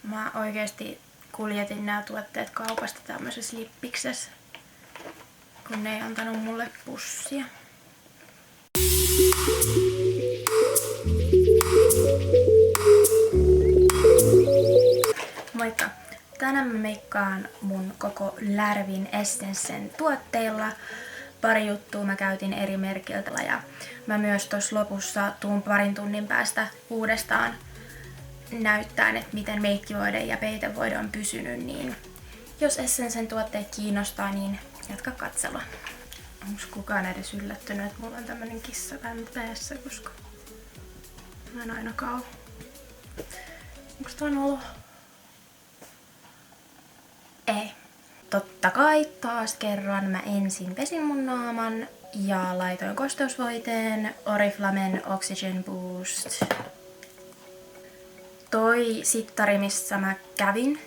Mä oikeesti kuljetin nämä tuotteet kaupasta tämmöisessä lippiksessä, kun ne ei antanut mulle pussia. Moikka! Tänään mä meikkaan mun koko Lärvin Essencen tuotteilla. Pari juttua mä käytin eri merkiltä ja mä myös tossa lopussa tuun parin tunnin päästä uudestaan näyttään, että miten meikkivoide ja peitevoide on pysynyt, niin jos Essencen tuotteet kiinnostaa, niin jatka katselua. Onks kukaan edes yllättynyt, että mulla on tämmönen kissa päässä, koska mä en ainakaan oo. Onks toi olo? Ei. Totta kai taas kerran mä ensin pesin mun naaman ja laitoin kosteusvoiteen Oriflamen Oxygen Boost. Toi sittari, missä mä kävin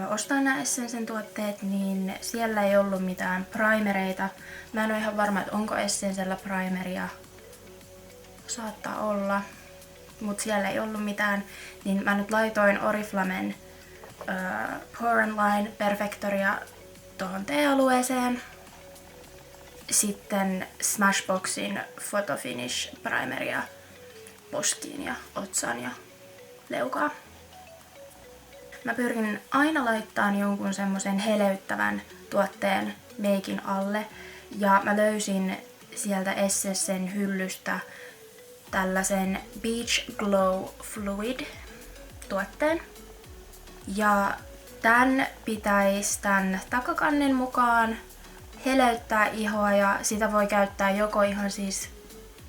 ostaa nämä Essencen tuotteet, niin siellä ei ollut mitään primereita. Mä en ole ihan varma, että onko Essencellä primeria. Saattaa olla, mutta siellä ei ollut mitään. Niin mä nyt laitoin Oriflamen Pore and Line Perfectoria tuohon T-alueeseen. Sitten Smashboxin Photo Finish primeria poskiin ja otsaan ja leukaa. Mä pyrkin aina laittamaan jonkun semmoisen heleyttävän tuotteen meikin alle. Ja mä löysin sieltä Essencen hyllystä tällaisen Beach Glow Fluid tuotteen. Ja tän pitäisi tän takakannen mukaan heleyttää ihoa ja sitä voi käyttää joko ihan siis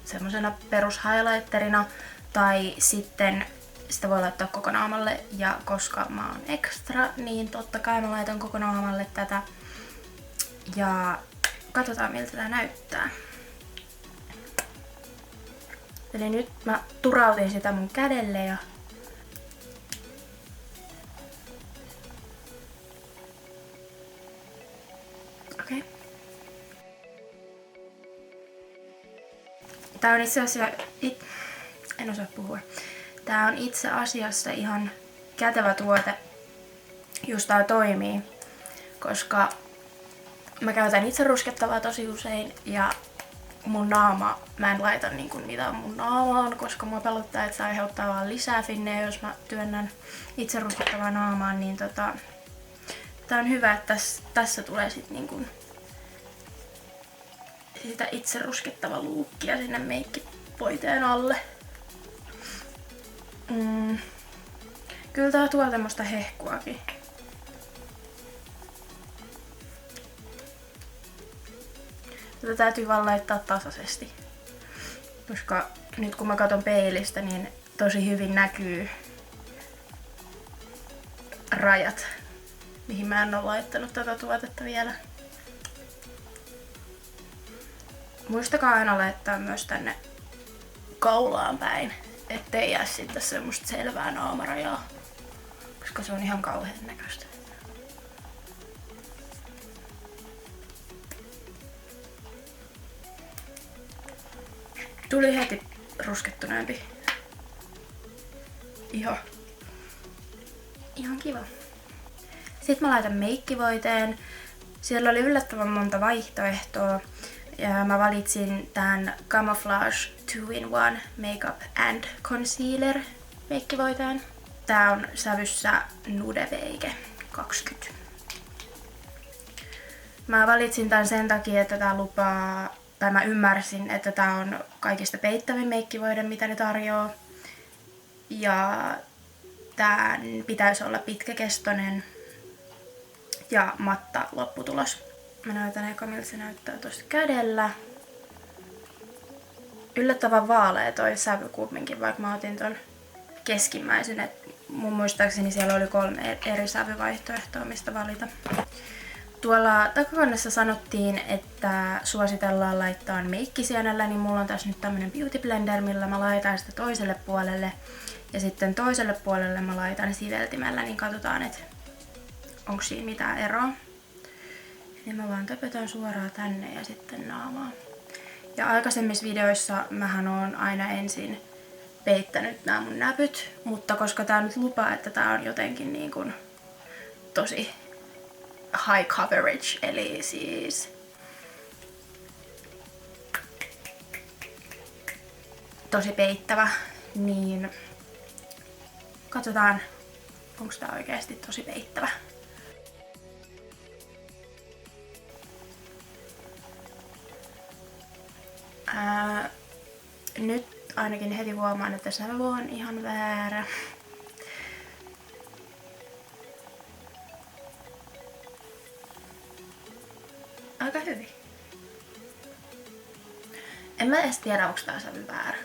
semmosena perushighlighterina tai sitten sitä voi laittaa koko naamalle, ja koska mä oon extra, niin totta kai mä laitan koko naamalle tätä. Ja katsotaan miltä tää näyttää. Eli nyt mä turautin sitä mun kädelle ja okei. Tää on itse asiassa en osaa puhua. Tää on itse asiassa ihan kätevä tuote, just tää toimii, koska mä käytän itse ruskettavaa tosi usein ja mun naama, mä en laita niinku mitään mun naamaan, koska mua pelottaa, että se aiheuttaa vaan lisää finnejä, jos mä työnnän itse ruskettavaa naamaan, niin tää on hyvä, että tässä tulee sit niinku sitä itse ruskettava luukkia sinne meikkivoiteen alle. Kyllä tää tuo tämmöstä hehkuakin. Tätä täytyy vaan laittaa tasaisesti. Koska nyt kun mä katon peilistä, niin tosi hyvin näkyy rajat, mihin mä en oo laittanut tätä tuotetta vielä. Muistakaa aina laittaa myös tänne kaulaan päin, ettei jää sitten semmoista selvää naamarajaa, koska se on ihan kauhean näköistä. Tuli heti ruskettuneempi iho. Ihan kiva. Sitten mä laitan meikkivoiteen. Siellä oli yllättävän monta vaihtoehtoa. Ja mä valitsin tän Camouflage 2-in-1 Makeup and Concealer meikkivoiteen. Tää on sävyssä Nude Beige 20. Mä valitsin tän sen takia, että tää lupaa, tai mä ymmärsin, että tää on kaikista peittävin meikkivoide, mitä ne tarjoaa. Ja tän pitäisi olla pitkäkestoinen ja matta lopputulos. Mä näytän eka miltä se näyttää tuosta kädellä. Yllättävän vaalea toi sävy kumminkin, vaikka mä otin ton keskimmäisen. Et mun muistaakseni siellä oli 3 eri sävyvaihtoehtoa, mistä valita. Tuolla takakannessa sanottiin, että suositellaan laittaa meikkisienellä, niin mulla on tässä nyt tämmönen beauty blender, millä mä laitan sitä toiselle puolelle. Ja sitten toiselle puolelle mä laitan siveltimellä, niin katsotaan, että onko siinä mitään eroa. Niin mä vaan töpötän suoraan tänne ja sitten naamaan. Ja aikaisemmissa videoissa mähän oon aina ensin peittänyt nämä mun näpyt, mutta koska tää nyt lupaa, että tää on jotenkin niin kuin tosi high coverage, eli siis tosi peittävä, niin katsotaan, onko tää oikeasti tosi peittävä. Nyt ainakin heti huomaan, että sävy on ihan väärä. Aika hyvin. En mä edes tiedä, onko tää sävy väärä.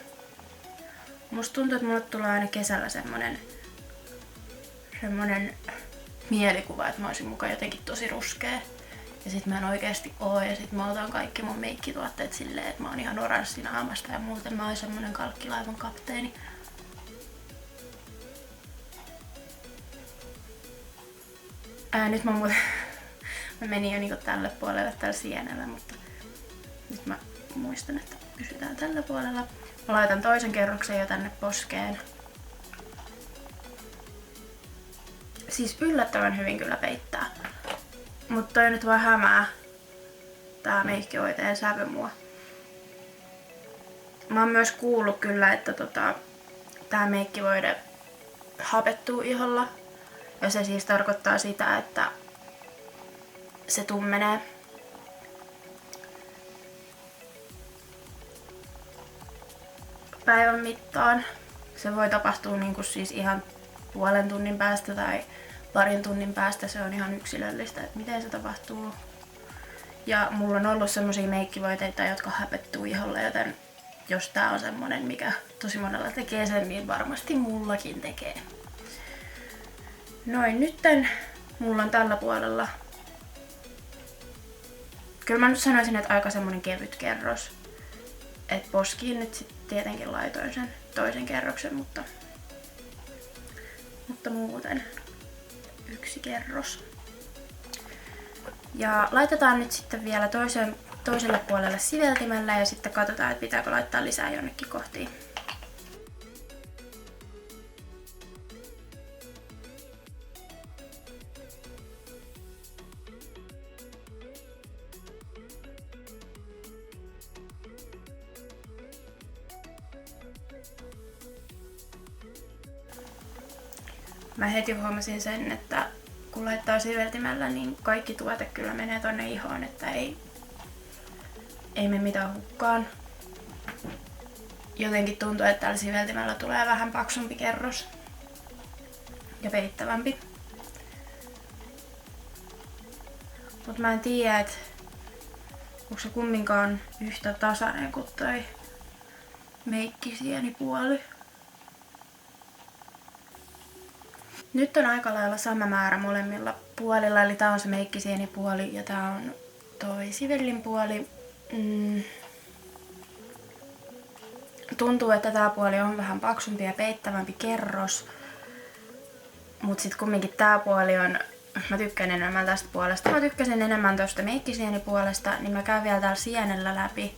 Musta tuntuu, että mulle tulee aina kesällä semmonen mielikuva, että mä olisin mukaan jotenkin tosi ruskea. Ja sit mä en oikeesti oo, ja sit mä otan kaikki mun meikkituotteet silleen, että mä oon ihan oranssinaamasta ja muuten mä oon semmonen kalkkilaivan kapteeni. Nyt mä menin jo niinku tälle puolelle tällä sienellä, mutta nyt mä muistan, että pysytään tällä puolella. Mä laitan toisen kerroksen jo tänne poskeen. Siis yllättävän hyvin kyllä peittää. Mutta toi nyt vaan hämää tää meikkivoiteen sävy mua. Mä oon myös kuullut kyllä, että tää meikkivoide hapettuu iholla. Ja se siis tarkoittaa sitä, että se tummenee. Päivän mittaan. Se voi tapahtua niinku siis ihan puolen tunnin päästä tai parin tunnin päästä, se on ihan yksilöllistä, että miten se tapahtuu. Ja mulla on ollut semmosia meikkivoiteita, jotka häpettuu iholle, joten jos tää on semmonen, mikä tosi monella tekee sen, niin varmasti mullakin tekee. Noin, nytten mulla on tällä puolella. Kyllä mä nyt sanoisin, että aika semmonen kevyt kerros. Et poskiin nyt sit tietenkin laitoin sen toisen kerroksen, mutta muuten yksi kerros. Ja laitetaan nyt sitten vielä toiselle puolelle siveltimellä ja sitten katsotaan, että pitääkö laittaa lisää jonnekin kohtiin. Mä heti huomasin sen, että kun laittaa siveltimellä, niin kaikki tuote kyllä menee tonne ihoon, että ei mene mitään hukkaan. Jotenkin tuntuu, että tällä siveltimellä tulee vähän paksumpi kerros ja peittävämpi. Mut mä en tiedä, että onko se kumminkaan yhtä tasainen kuin toi meikkisienipuoli. Nyt on aika lailla sama määrä molemmilla puolilla, eli tää on se meikkisienipuoli ja tää on toi sivellin puoli. Tuntuu, että tää puoli on vähän paksumpi ja peittävämpi kerros, mut sit kumminkin tää puoli on, mä tykkään enemmän tästä puolesta. Mä tykkäsin enemmän tosta meikkisienipuolesta, niin mä käyn vielä täällä sienellä läpi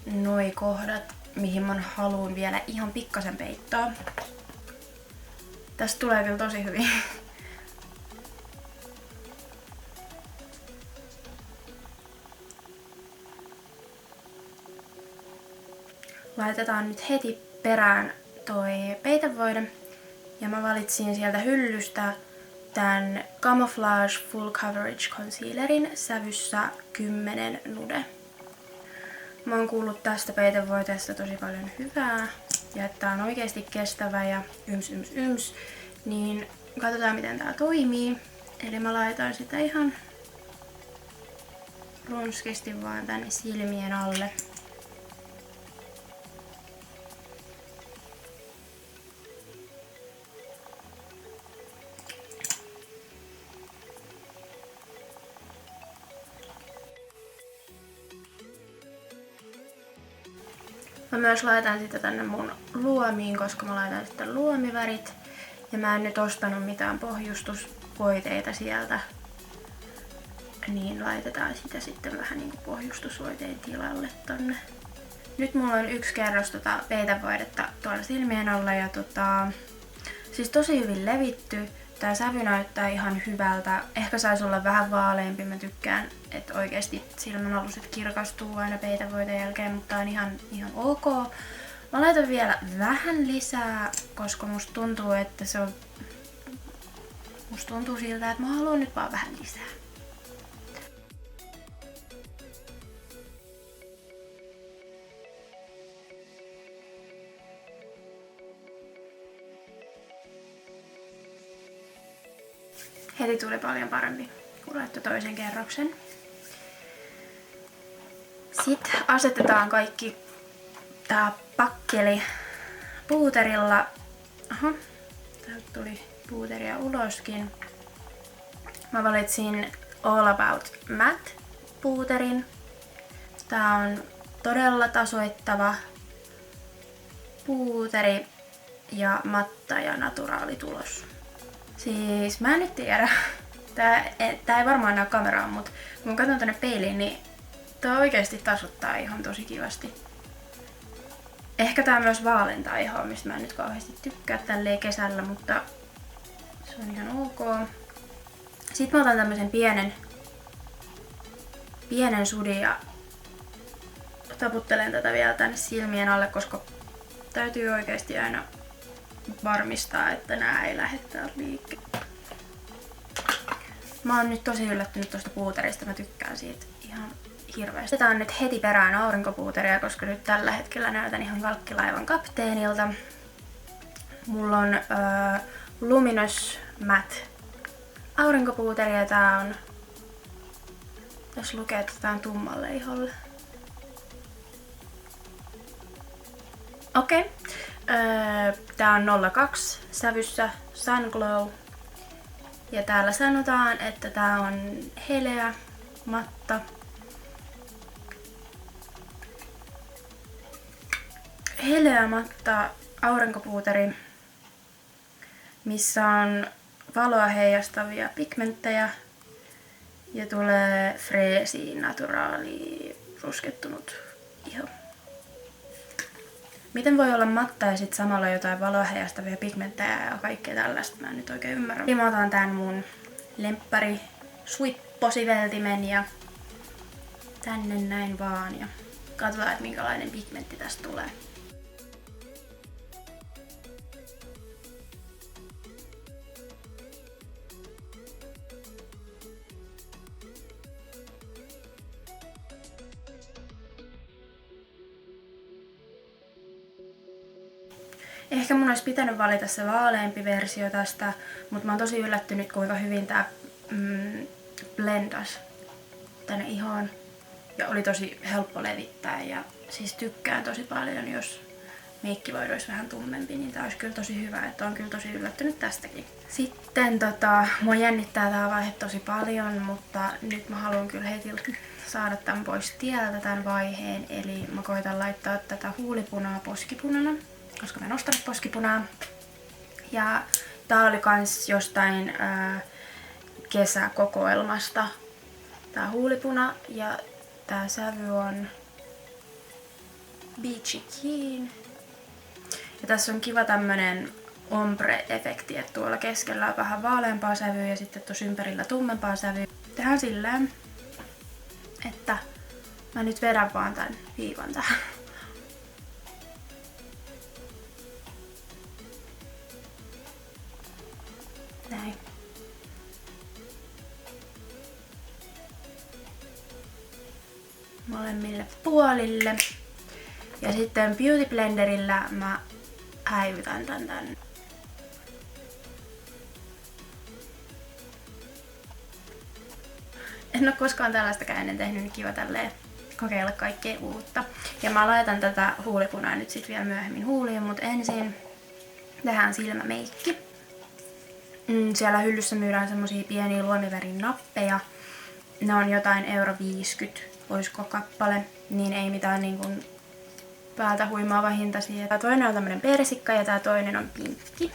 noi kohdat, mihin mä haluun vielä ihan pikkasen peittoa. Tästä tulee kyllä tosi hyvin. Laitetaan nyt heti perään toi peitevoide. Ja mä valitsin sieltä hyllystä tän Camouflage Full Coverage Concealerin sävyssä 10 Nude. Mä oon kuullut tästä peitevoiteesta tosi paljon hyvää. Ja että tää on oikeesti kestävä ja yms. Niin katsotaan miten tää toimii. Eli mä laitan sitä ihan ronskisti vaan tänne silmien alle. Mä myös laitan sitä tänne mun luomiin, koska mä laitan sitten luomivärit. Ja mä en nyt ostanut mitään pohjustusvoiteita sieltä. Niin laitetaan sitä sitten vähän niinku pohjustusvoiteen tilalle tonne. Nyt mulla on yksi kerros peitevoidetta tuolla silmien alla ja siis tosi hyvin levitty. Tää sävy näyttää ihan hyvältä. Ehkä saisi olla vähän vaaleampi. Mä tykkään, että oikeesti silmänaluset kirkastuu aina peitevoiden jälkeen, mutta tää on ihan ok. Mä laitan vielä vähän lisää, koska musta tuntuu, että musta tuntuu siltä, että mä haluan nyt vaan vähän lisää. Heti tuli paljon parempi, kun laittoi toisen kerroksen. Sitten asetetaan kaikki tää pakkeli puuterilla. Aha, täältä tuli puuteria uloskin. Mä valitsin All About Matte puuterin. Tää on todella tasoittava puuteri ja matta ja naturaali tulos. Siis mä en nyt tiedä. Tää ei varmaan näy kameraan, mutta kun mä katson tänne peiliin, niin tää oikeesti tasoittaa ihan tosi kivasti. Ehkä tää myös vaalentaa ihoa, mistä mä en nyt kauheasti tykkää tälleen kesällä, mutta se on ihan ok. Sitten mä otan tämmösen pienen sudin ja taputtelen tätä vielä tänne silmien alle, koska täytyy oikeesti aina varmistaa, että nää ei lähde täältä liikkeelle. Mä oon nyt tosi yllättynyt tosta puuterista, mä tykkään siitä ihan hirveästi. Otetaan nyt heti perään aurinkopuuteria, koska nyt tällä hetkellä näytän ihan kalkkilaivan kapteenilta. Mulla on Luminous Matte aurinkopuuteri ja tää on, jos lukee, että tää on tummalle iholle. Okei. Tää on 02 sävyssä Sun Glow. Ja täällä sanotaan, että tää on heleä, matta. Heleä matta aurinkopuuteri, missä on valoa heijastavia pigmenttejä ja tulee freesiin naturaali ruskettunut iho. Miten voi olla matta ja sit samalla jotain valoa heijastavia pigmenttejä ja kaikkea tällaista? Mä en nyt oikein ymmärrä. Mä otan tän mun lemppari suipposiveltimen ja tänne näin vaan ja katsotaan, että minkälainen pigmentti tästä tulee. Ehkä mun olisi pitänyt valita se vaaleampi versio tästä, mutta mä oon tosi yllättynyt, kuinka hyvin tää blendas tänne ihoon. Ja oli tosi helppo levittää ja siis tykkään tosi paljon, jos meikkivoide olisi vähän tummempi, niin tää olisi kyllä tosi hyvä, että oon kyllä tosi yllättynyt tästäkin. Sitten mua jännittää tää vaihe tosi paljon, mutta nyt mä haluan kyllä heti saada tän pois tieltä tän vaiheen, eli mä koitan laittaa tätä huulipunaa poskipunana, koska mä en ostanut poskipunaa. Ja tää oli kans jostain kesäkokoelmasta tää huulipuna ja tää sävy on Beachy Keen. Ja tässä on kiva tämmönen ombre-efekti, että tuolla keskellä on vähän vaaleampaa sävyä ja sitten tuossa ympärillä tummempaa sävyä. Tehdään silleen, että mä nyt vedän vaan tän viivan tähän. Näin. Molemmille puolille. Ja sitten Beauty Blenderillä mä häivytän tän tänne. En oo koskaan tällaistakään ennen tehnyt, niin kiva tälleen kokeilla kaikkea uutta. Ja mä laitan tätä huulipunaa nyt sit vielä myöhemmin huuliin, mutta ensin tehdään silmämeikki. Siellä hyllyssä myydään semmosia pieniä luomivärin nappeja. Ne on jotain €50, oisko kappale, niin ei mitään niin kuin päältä huimaava hintaisia. Tää toinen on tämmönen persikka ja tää toinen on pinkki.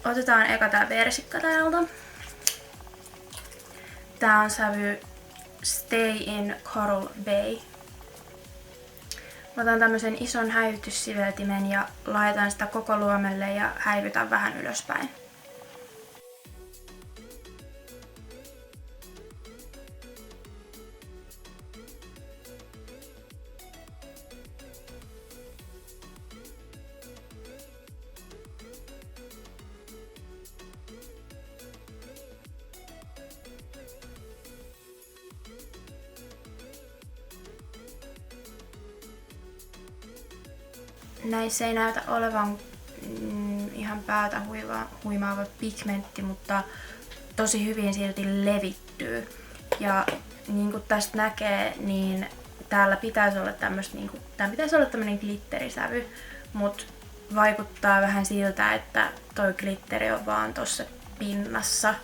Otetaan eka tää persikka täältä. Tää on sävy Stay in Coral Bay. Mä otan tämmösen ison häivytyssiveltimen ja laitan sitä koko luomelle ja häivytän vähän ylöspäin. Näissä ei näytä olevan ihan päätä huimaava pigmentti, mutta tosi hyvin silti levittyy. Ja niin kuin tästä näkee, niin täällä pitäisi olla tää pitäisi olla tämmönen glitterisävy, mutta vaikuttaa vähän siltä, että toi glitteri on vaan tossa pinnassa.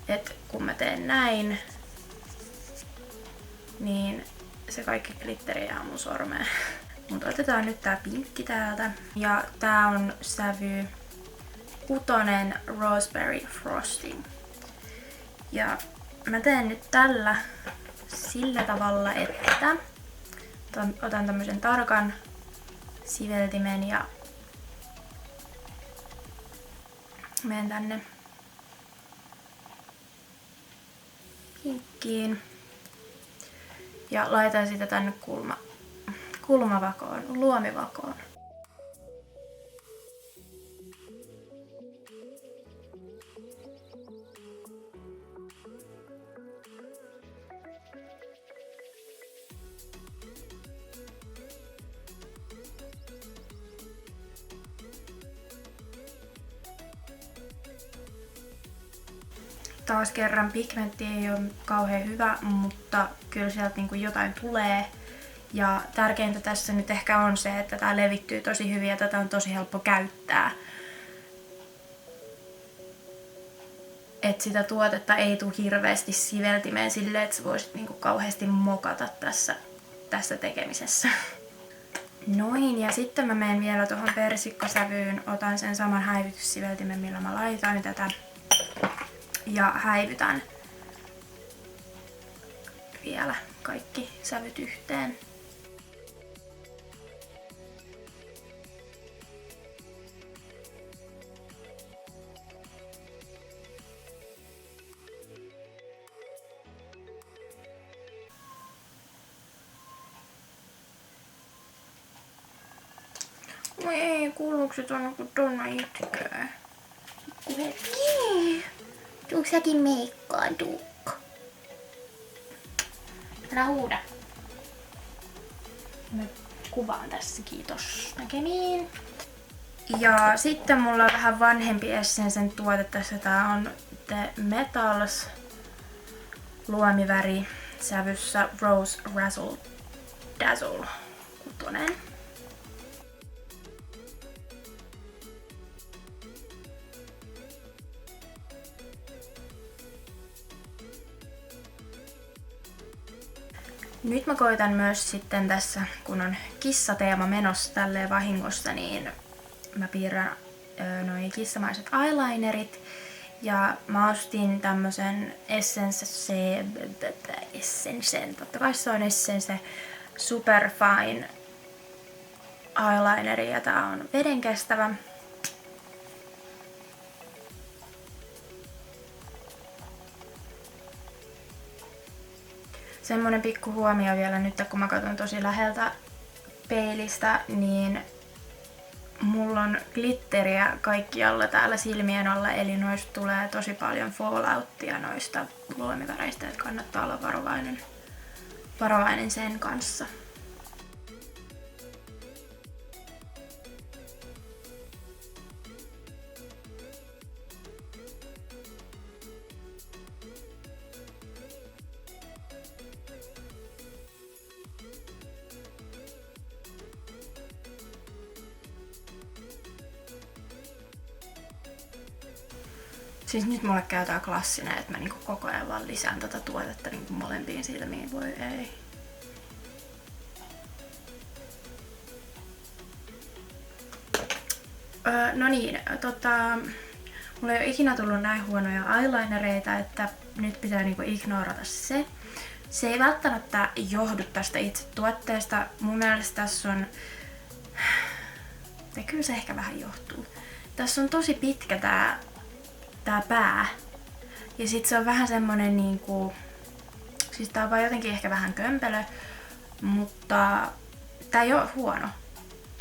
Et kun mä teen näin, niin se kaikki glitteri jää mun sormeen. Mutta otetaan nyt tää pinkki täältä. Ja tää on sävy 6 Raspberry Frosting. Ja mä teen nyt tällä sillä tavalla, että otan tämmösen tarkan siveltimen ja menen tänne pinkkiin. Ja laitan sitä tänne kulmavakoon, luomivakoon. Taas kerran pigmentti ei ole kauhean hyvä, mutta kyllä sieltä niinku jotain tulee. Ja tärkeintä tässä nyt ehkä on se, että tää levittyy tosi hyvin ja tätä on tosi helppo käyttää. Et sitä tuotetta ei tule hirveästi siveltimeen silleen, että sä voisit niinku kauheasti mokata tässä tekemisessä. Noin, ja sitten mä menen vielä tuohon persikkasävyyn, otan sen saman häivytyssiveltimen, millä mä laitoin tätä. Ja häivytän vielä kaikki sävyt yhteen. Voi ei, kuuluuko se tuonne kun Donna itkee? Hetki. Tuuks säkin meikkaan, Tuukko? Älä huuda. Mä kuvaan tässä, kiitos. Näkemiin. Ja sitten mulla on vähän vanhempi Essensen tuote tässä. Tää on The Metals luomiväri sävyssä Rose Razzle Dazzle 6. Nyt mä koitan myös sitten tässä, kun on kissateema menossa tälleen vahingossa, niin mä piirrän noi kissamaiset eyelinerit. Ja mä ostin tämmösen Essensen, totta kai se on Essence Superfine eyelineri ja tää on vedenkestävä. Semmonen pikku huomio vielä nyt, kun mä katson tosi läheltä peilistä, niin mulla on glitteriä kaikkialla täällä silmien alla, eli noista tulee tosi paljon fallouttia noista luomiväreistä, että kannattaa olla varovainen sen kanssa. Siis nyt mulle käy tää klassinen, että mä niinku koko ajan vaan lisään tätä tuotetta niinku molempiin silmiin, voi ei. No niin, mulla ei ole ikinä tullut näin huonoja eyelinereita, että nyt pitää niinku ignorata se. Se ei välttämättä johdu tästä itse tuotteesta. Mun mielestä tässä on... Ja kyllä se ehkä vähän johtuu. Tässä on tosi pitkä tää pää. Ja sit se on vähän semmonen niinku... Siis tää on vaan jotenkin ehkä vähän kömpelö. Mutta tää ei oo huono.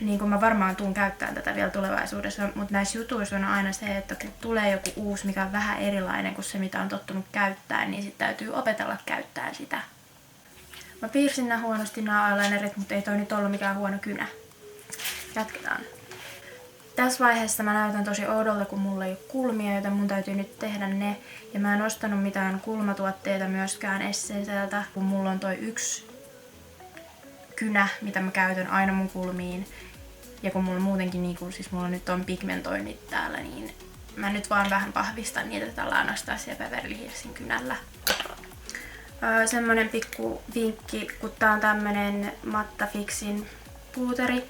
Niin kuin mä varmaan tuun käyttämään tätä vielä tulevaisuudessa, mutta näissä jutuissa on aina se, että kun tulee joku uusi, mikä on vähän erilainen kuin se, mitä on tottunut käyttämään, niin sit täytyy opetella käyttämään sitä. Mä piirsin nää huonosti nää eyelinerit, mutta ei toi nyt ollut mikään huono kynä. Jatketaan. Tässä vaiheessa mä näytän tosi oudolta, kun mulla ei ole kulmia, joten mun täytyy nyt tehdä ne. Ja mä en ostanut mitään kulmatuotteita myöskään Essenceltä, kun mulla on toi yksi kynä, mitä mä käytän aina mun kulmiin. Ja kun mulla muutenkin, niin kun, siis mulla nyt on pigmentoinnit täällä, niin mä nyt vaan vähän vahvistan niitä tällä Anastasia Beverly Hillsin kynällä. Semmonen pikku vinkki, kun tää on tämmönen Matta Fixin puuteri,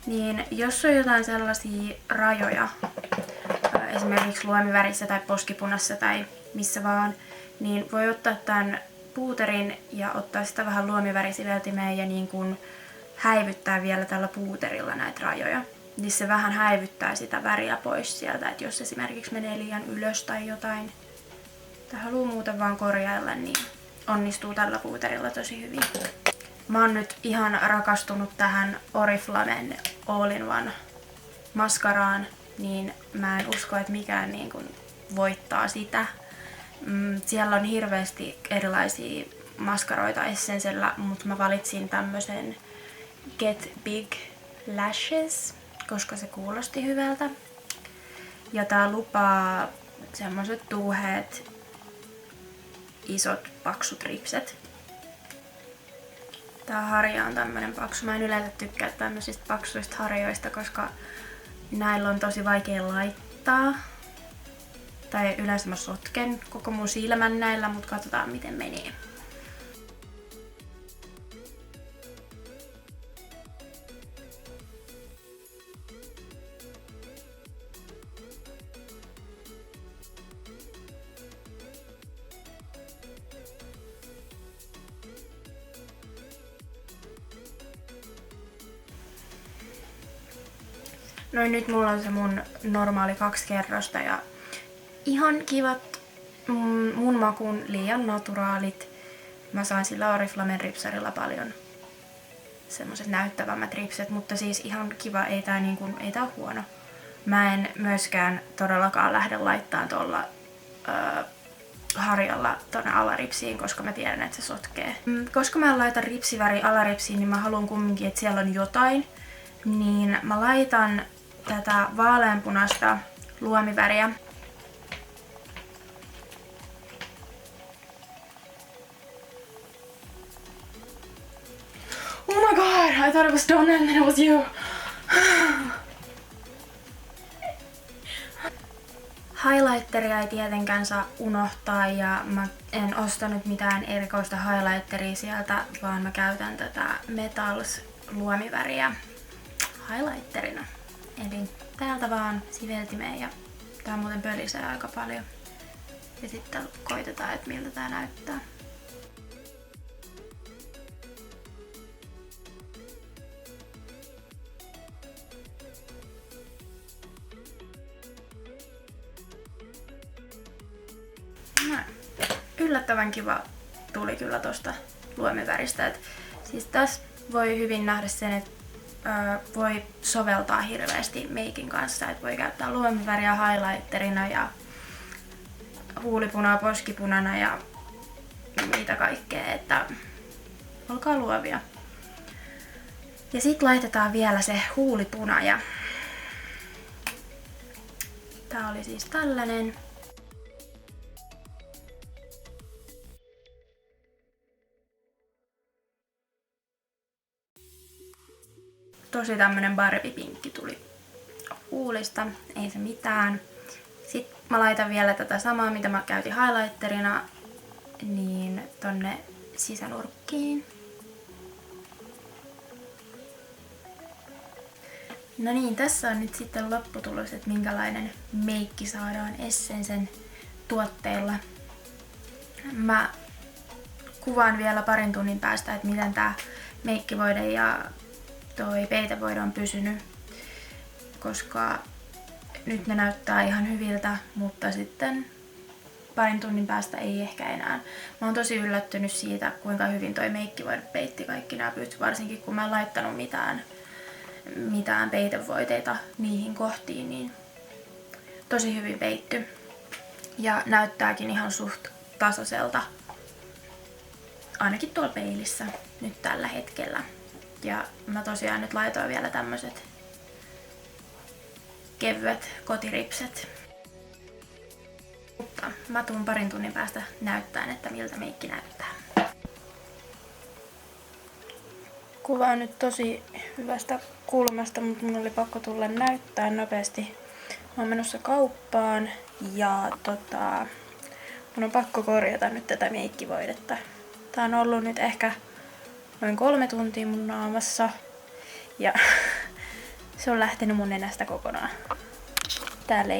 niin jos on jotain sellaisia rajoja, esimerkiksi luomivärissä tai poskipunassa tai missä vaan, niin voi ottaa tämän puuterin ja ottaa sitä vähän luomivärisiveltimeen ja niin kuin häivyttää vielä tällä puuterilla näitä rajoja. Niin se vähän häivyttää sitä väriä pois sieltä, että jos esimerkiksi menee liian ylös tai jotain, tai haluaa muuten vaan korjailla, niin onnistuu tällä puuterilla tosi hyvin. Mä oon nyt ihan rakastunut tähän Oriflamen All-in-One maskaraan, niin mä en usko, että mikään niin kuin voittaa sitä. Siellä on hirveästi erilaisia maskaroita Essencellä, mutta mä valitsin tämmösen Get Big Lashes, koska se kuulosti hyvältä. Ja tää lupaa semmoset tuuheet, isot, paksut ripset. Tää harja on tämmönen paksu. Mä en yleensä tykkää tämmöisistä paksuista harjoista, koska näillä on tosi vaikea laittaa. Tai yleensä mä sotken koko mun silmän näillä, mutta katsotaan miten menee. Noin nyt mulla on se mun normaali 2 kerrosta ja ihan kivat, mun makuun liian naturaalit. Mä saan sillä Oriflamen ripsarilla paljon semmoset näyttävämmät ripset, mutta siis ihan kiva, ei tää ole huono. Mä en myöskään todellakaan lähde laittaa tuolla harjalla tonne alaripsiin, koska mä tiedän, että se sotkee. Koska mä en laita ripsiväri alaripsiin, niin mä haluan kumminkin, että siellä on jotain. Niin mä laitan tätä vaaleanpunaista luomiväriä. Oh my god, I thought it was Donna and then it was you. Highlighteria ei tietenkään saa unohtaa ja mä en ostanut mitään erikoista highlighteria sieltä, vaan mä käytän tätä Metals luomiväriä highlighterina. Eli täältä vaan siveltimeen ja tää muuten pölisee aika paljon. Ja sitten koitetaan, että miltä tää näyttää. Näin. Yllättävän kiva tuli kyllä tosta luomiväristä. Et siis tässä voi hyvin nähdä sen, että voi soveltaa hirveästi meikin kanssa. Et voi käyttää luomiväriä highlighterina ja huulipunaa poskipunana ja mitä kaikkea. Että olkaa luovia. Ja sit laitetaan vielä se huulipuna. Ja tää oli siis tällainen. Tosi tämmönen Barbie-pinkki tuli huulista, ei se mitään. Sitten mä laitan vielä tätä samaa, mitä mä käytin highlighterina, niin tonne sisänurkkiin. No niin, tässä on nyt sitten lopputulos, että minkälainen meikki saadaan Essencen tuotteilla. Mä kuvaan vielä parin tunnin päästä, että miten tää meikkivoide ja toi peitevoide on pysynyt, koska nyt ne näyttää ihan hyviltä, mutta sitten parin tunnin päästä ei ehkä enää. Mä oon tosi yllättynyt siitä, kuinka hyvin toi meikkivoide peitti kaikki näpyt, varsinkin kun mä en laittanut mitään peitevoiteita niihin kohtiin, niin tosi hyvin peitty. Ja näyttääkin ihan suht tasaiselta, ainakin tuolla peilissä nyt tällä hetkellä. Ja mä tosiaan nyt laitoin vielä tämmöset kevyet kotiripset. Mutta mä tuun parin tunnin päästä näyttämään, että miltä meikki näyttää. Kuva on nyt tosi hyvästä kulmasta, mutta mun oli pakko tulla näyttää nopeasti. Mä oon menossa kauppaan ja mun on pakko korjata nyt tätä meikkivoidetta. Tää on ollut nyt ehkä noin 3 tuntia mun naamassa ja se on lähtenyt mun nenästä kokonaan. Täällä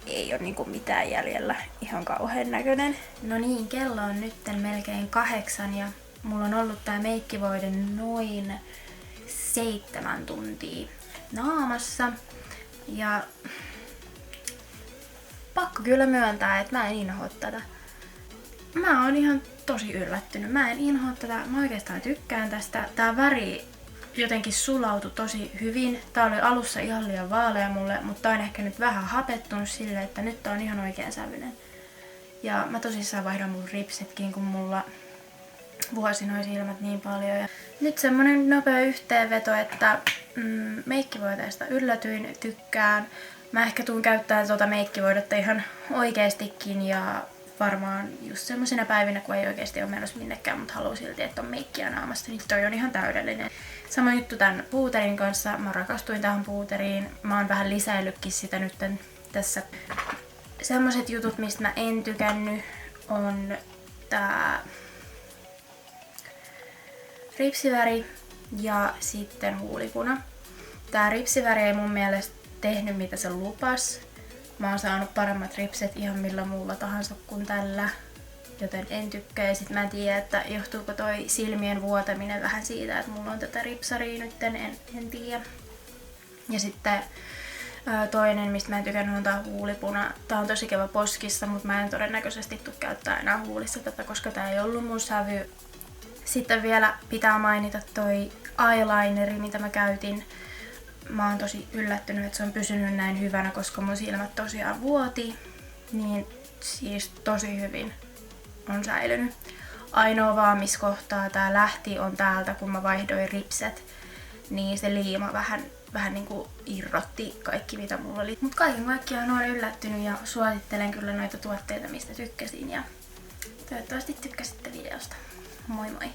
ei ole niinku mitään jäljellä, ihan kauhean näköinen. No niin, kello on nyt melkein 8 ja mulla on ollut tää meikkivoide noin 7 tuntia naamassa. Ja pakko kyllä myöntää, että mä en inhoa tätä. Mä oon ihan tosi yllättynyt. Mä en inhoa tätä. Mä oikeastaan tykkään tästä. Tää väri jotenkin sulautui tosi hyvin. Tää oli alussa ihan liian vaalea mulle, mutta tää on ehkä nyt vähän hapettunut silleen, että nyt tää on ihan oikean sävyinen. Ja mä tosissaan vaihdan mun ripsetkin, kun mulla vuosi noi silmät niin paljon. Ja nyt semmonen nopea yhteenveto, että meikkivoiteesta yllätyin, tykkään. Mä ehkä tuun käyttää tuota meikkivoidetta ihan oikeestikin ja varmaan just semmosina päivinä, kun ei oikeesti ole menossa minnekään, mutta haluan silti, että on meikkiä naamassa, niin toi on ihan täydellinen. Sama juttu tän puuterin kanssa. Mä rakastuin tähän puuteriin. Mä oon vähän lisäillytkin sitä nyt tässä. Semmoset jutut, mistä mä en tykännyt, on tää ripsiväri ja sitten huulipuna. Tää ripsiväri ei mun mielestä tehnyt mitä se lupas. Mä oon saanut paremmat ripset ihan millä muulla tahansa kuin tällä, joten en tykkää. Ja sit mä en tiedä, että johtuuko toi silmien vuotaminen vähän siitä, että mulla on tätä ripsaria nyt, en tiedä. Ja sitten toinen, mistä mä en tykännyt, on tää huulipuna. Tää on tosi kiva poskissa, mutta mä en todennäköisesti tuu käyttää enää huulissa tätä, koska tää ei ollut mun sävy. Sitten vielä pitää mainita toi eyelineri, mitä mä käytin. Mä oon tosi yllättynyt, että se on pysynyt näin hyvänä, koska mun silmät tosiaan vuoti. Niin siis tosi hyvin on säilynyt. Ainoa vaan, missä kohtaa tää lähti, on täältä, kun mä vaihdoin ripset. Niin se liima vähän niinku irrotti kaikki, mitä mulla oli. Mut kaiken kaikkiaan oon yllättynyt ja suosittelen kyllä noita tuotteita, mistä tykkäsin. Ja toivottavasti tykkäsitte videosta. Moi moi!